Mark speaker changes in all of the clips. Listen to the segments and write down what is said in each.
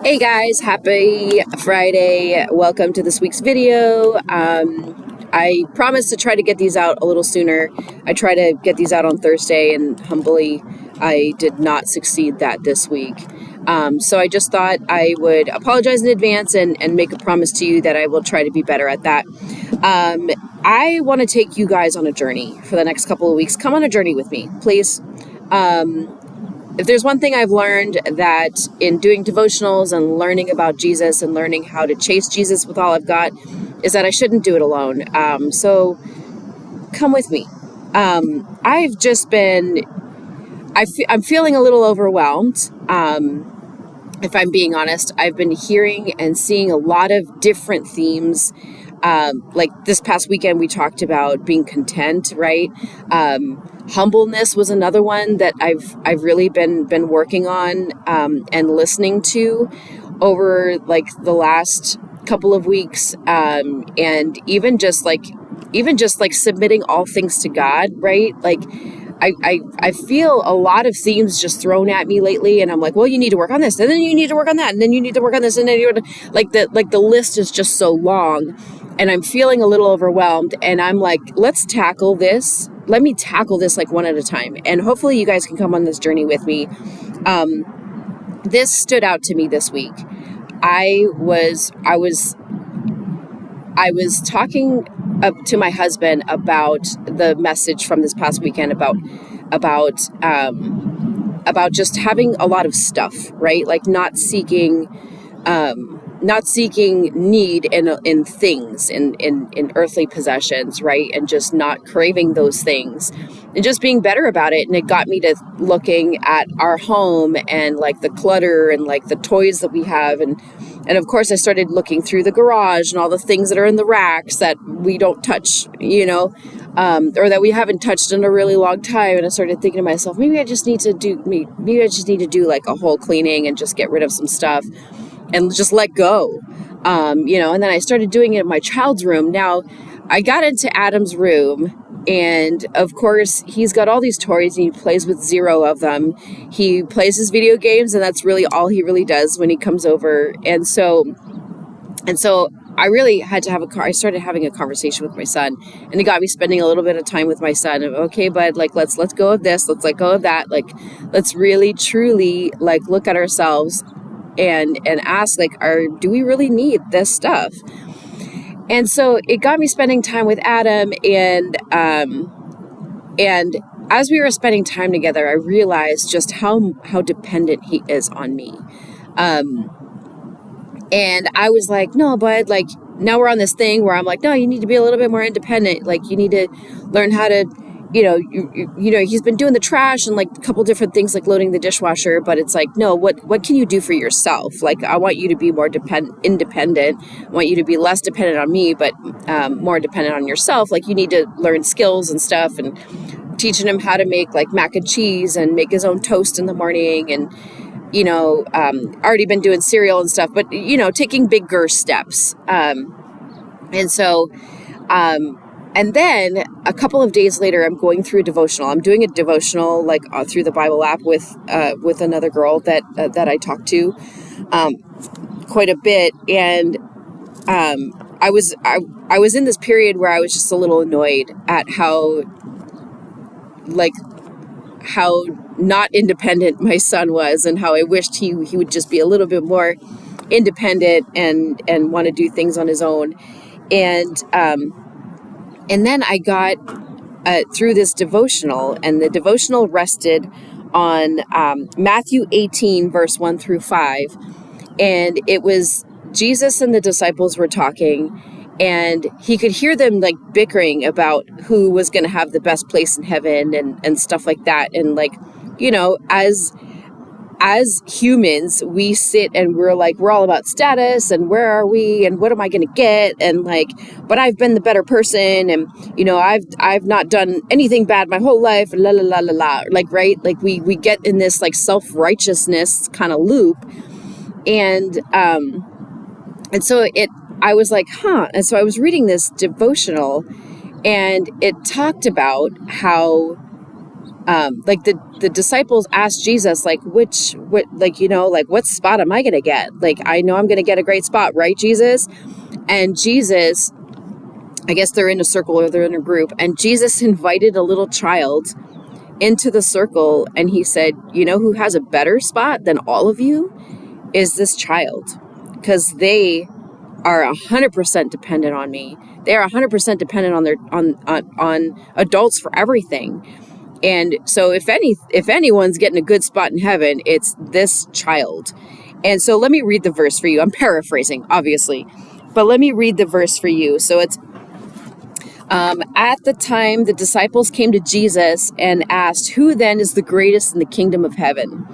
Speaker 1: Hey guys, happy Friday. Welcome to this week's video. I promised to try to get these out a little sooner. I try to get these out on Thursday, and humbly, I did not succeed that this week. So I just thought I would apologize in advance and make a promise to you that I will try to be better at that. I want to take you guys on a journey for the next couple of weeks. Come on a journey with me, please. If there's one thing I've learned that in doing devotionals and learning about Jesus and learning how to chase Jesus with all I've got is that I shouldn't do it alone. So come with me. I've just been, I'm feeling a little overwhelmed. If I'm being honest, I've been hearing and seeing a lot of different themes. Like this past weekend, we talked about being content, right? Humbleness was another one that I've really been working on and listening to over like the last couple of weeks, and even just like submitting all things to God, right? Like I feel a lot of themes just thrown at me lately, and I'm like, well, you need to work on this, and then you need to work on that, and then you need to work on this, and then you're like the list is just so long, and I'm feeling a little overwhelmed, and I'm like, let's tackle this. Let me tackle this like one at a time, and hopefully you guys can come on this journey with me. This stood out to me this week. I was talking to my husband about the message from this past weekend about just having a lot of stuff, right? Like not seeking need in things, in earthly possessions, right? And just not craving those things and just being better about it. And it got me to looking at our home and like the clutter and like the toys that we have. And of course I started looking through the garage and all the things that are in the racks that we don't touch, or that we haven't touched in a really long time. And I started thinking to myself, maybe I just need to do like a whole cleaning and just get rid of some stuff and just let go. And then I started doing it in my child's room. Now I got into Adam's room, and of course he's got all these toys and he plays with zero of them. He plays his video games, and that's really all he really does when he comes over. And so I really had to I started having a conversation with my son, and it got me spending a little bit of time with my son of, okay, bud, like, let's go of this. Let's let go of that. Like, let's really, truly like look at ourselves and ask, like, do we really need this stuff? And so it got me spending time with Adam, and as we were spending time together, I realized just how dependent he is on me. And I was like, no, bud, like, now we're on this thing where I'm like, no, you need to be a little bit more independent. Like, you need to learn how to, he's been doing the trash and like a couple different things like loading the dishwasher, but it's like, no, what can you do for yourself? Like, I want you to be more independent. I want you to be less dependent on me, but more dependent on yourself. Like, you need to learn skills and stuff, and teaching him how to make like mac and cheese and make his own toast in the morning. And, already been doing cereal and stuff, but, taking bigger steps. And then a couple of days later, I'm going through a devotional. I'm doing a devotional like through the Bible app with another girl that I talk to quite a bit. And I was in this period where I was just a little annoyed at how not independent my son was, and how I wished he would just be a little bit more independent and want to do things on his own. And then I got through this devotional, and the devotional rested on Matthew 18, verse 1 through 5. And it was Jesus and the disciples were talking, and he could hear them like bickering about who was going to have the best place in heaven and stuff like that. And like, as humans, we sit and we're all about status and where are we and what am I going to get? And like, but I've been the better person, and, I've not done anything bad my whole life, la, la, la, la, la. Like, right. Like we get in this like self-righteousness kind of loop. And so I was like, And so I was reading this devotional, and it talked about how Like the disciples asked Jesus, like, what spot am I going to get? Like, I know I'm going to get a great spot, right, Jesus? And Jesus, I guess they're in a circle or they're in a group, and Jesus invited a little child into the circle, and he said, you know who has a better spot than all of you is this child, because they are 100% dependent on me. They are 100% dependent on on adults for everything. And so if anyone's getting a good spot in heaven, it's this child. And so let me read the verse for you. I'm paraphrasing, obviously, but let me read the verse for you. So it's at the time the disciples came to Jesus and asked, who then is the greatest in the kingdom of heaven?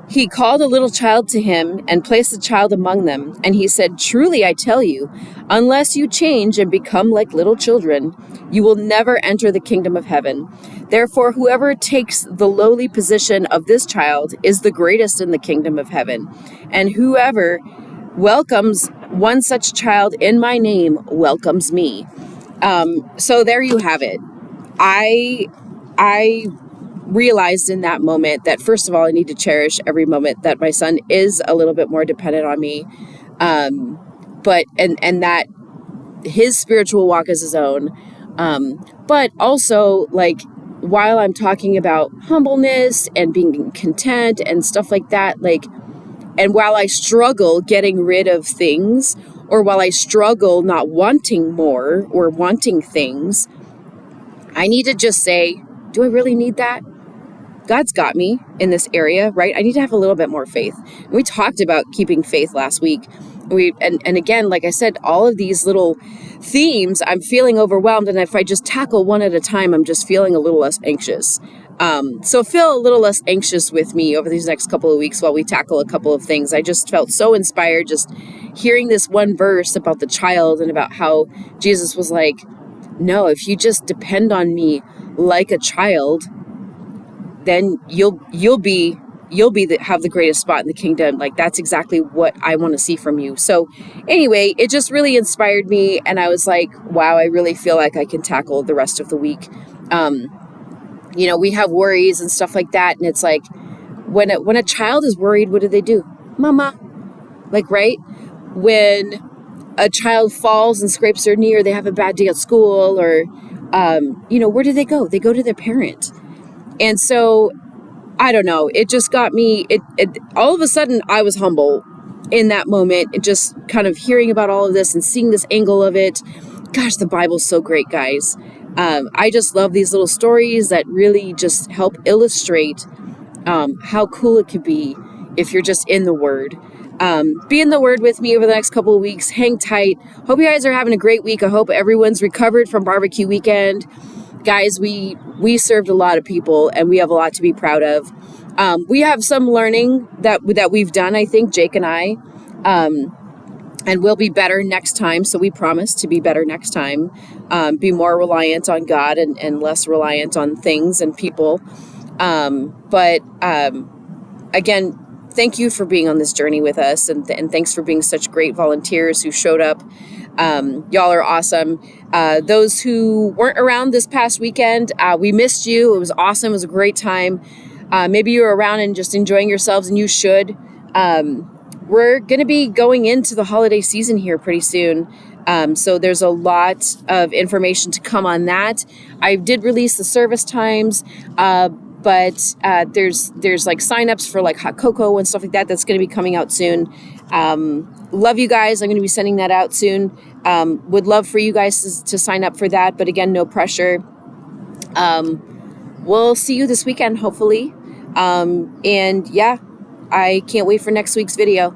Speaker 1: He called a little child to him and placed the child among them. And he said, truly, I tell you, unless you change and become like little children, you will never enter the kingdom of heaven. Therefore, whoever takes the lowly position of this child is the greatest in the kingdom of heaven. And whoever welcomes one such child in my name welcomes me. So there you have it. I realized in that moment that, first of all, I need to cherish every moment that my son is a little bit more dependent on me. But that his spiritual walk is his own. But also, like, while I'm talking about humbleness and being content and stuff like that, like, and while I struggle getting rid of things, or while I struggle not wanting more or wanting things, I need to just say, do I really need that? God's got me in this area, right? I need to have a little bit more faith. And we talked about keeping faith last week. And again, like I said, all of these little themes, I'm feeling overwhelmed. And if I just tackle one at a time, I'm just feeling a little less anxious. So feel a little less anxious with me over these next couple of weeks while we tackle a couple of things. I just felt so inspired just hearing this one verse about the child and about how Jesus was like, no, if you just depend on me like a child, then you'll have the greatest spot in the kingdom. Like, that's exactly what I want to see from you. So anyway, it just really inspired me. And I was like, wow, I really feel like I can tackle the rest of the week. We have worries and stuff like that. And it's like, when a child is worried, what do? Mama. Like, right? When a child falls and scrapes their knee, or they have a bad day at school, or, where do they go? They go to their parent. And so, I don't know, it just got me, all of a sudden I was humble in that moment, and just kind of hearing about all of this and seeing this angle of it. Gosh, the Bible's so great, guys. I just love these little stories that really just help illustrate how cool it could be if you're just in the Word. Be in the Word with me over the next couple of weeks. Hang tight. Hope you guys are having a great week. I hope everyone's recovered from barbecue weekend. Guys, we served a lot of people, and we have a lot to be proud of. We have some learning that we've done, I think, Jake and I, and we'll be better next time. So we promise to be better next time, be more reliant on God and less reliant on things and people. But again, thank you for being on this journey with us, and thanks for being such great volunteers who showed up. Y'all are awesome. Those who weren't around this past weekend, we missed you. It was awesome. It was a great time. Maybe you were around and just enjoying yourselves, and you should. We're going to be going into the holiday season here pretty soon. So there's a lot of information to come on that. I did release the service times, but there's like signups for like hot cocoa and stuff like that. That's going to be coming out soon. Love you guys. I'm going to be sending that out soon. Would love for you guys to sign up for that. But again, no pressure. We'll see you this weekend, hopefully. And yeah, I can't wait for next week's video.